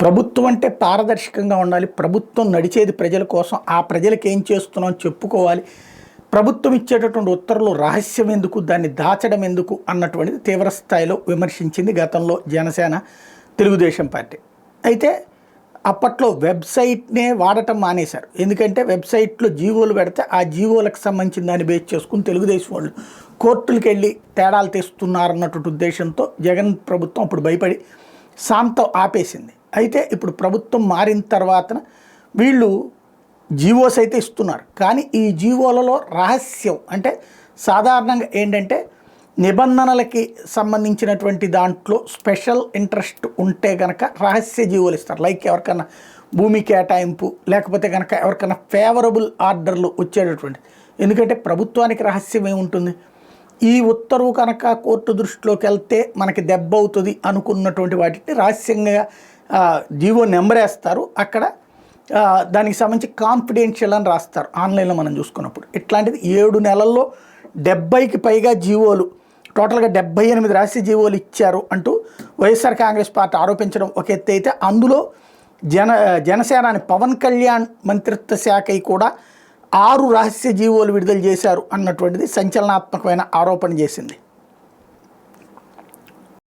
ప్రభుత్వం అంటే పారదర్శకంగా ఉండాలి. ప్రభుత్వం నడిచేది ప్రజల కోసం. ఆ ప్రజలకు ఏం చేస్తున్నాం చెప్పుకోవాలి. ప్రభుత్వం ఇచ్చేటటువంటి ఉత్తర్వులు రహస్యం ఎందుకు, దాన్ని దాచడం ఎందుకు అన్నటువంటిది తీవ్ర స్థాయిలో విమర్శించింది గతంలో జనసేన, తెలుగుదేశం పార్టీ. అయితే అప్పట్లో వెబ్సైట్నే వాడటం మానేశారు. ఎందుకంటే వెబ్సైట్లో జీవోలు పెడితే ఆ జీవోలకు సంబంధించిన దాన్ని బేస్ చేసుకుని తెలుగుదేశం వాళ్ళు కోర్టులకు వెళ్ళి తేడాలు తెస్తున్నారన్నటువంటి ఉద్దేశంతో జగన్ ప్రభుత్వం అప్పుడు భయపడి సాంతం ఆపేసింది. అయితే ఇప్పుడు ప్రభుత్వం మారిన తర్వాత వీళ్ళు జీవోస్ అయితే ఇస్తున్నారు. కానీ ఈ జీవోలలో రహస్యం అంటే సాధారణంగా ఏంటంటే నిబంధనలకి సంబంధించినటువంటి దాంట్లో స్పెషల్ ఇంట్రెస్ట్ ఉంటే కనుక రహస్య జీవోలు ఇస్తారు. లైక్ ఎవరికైనా భూమి కేటాయింపు, లేకపోతే కనుక ఎవరికైనా ఫేవరబుల్ ఆర్డర్లు వచ్చేటటువంటి. ఎందుకంటే ప్రభుత్వానికి రహస్యం ఏముంటుంది, ఈ ఉత్తర్వు కనుక కోర్టు దృష్టిలోకి వెళ్తే మనకి దెబ్బ అవుతుంది అనుకున్నటువంటి వాటిని రహస్యంగా జీవో నెంబర్ వేస్తారు. అక్కడ దానికి సంబంధించి కాన్ఫిడెన్షియల్ అని రాస్తారు. ఆన్లైన్లో మనం చూసుకున్నప్పుడు ఇట్లాంటిది 7 నెలల్లో 70కి పైగా జీవోలు, టోటల్గా 78 రహస్య జీవోలు ఇచ్చారు అంటూ వైఎస్ఆర్ కాంగ్రెస్ పార్టీ ఆరోపించడం ఒక ఎత్తు అయితే, అందులో జనసేనాని పవన్ కళ్యాణ్ మంత్రిత్వ శాఖ కూడా 6 రహస్య జీవోలు విడుదల చేశారు అన్నటువంటిది సంచలనాత్మకమైన ఆరోపణ చేసింది.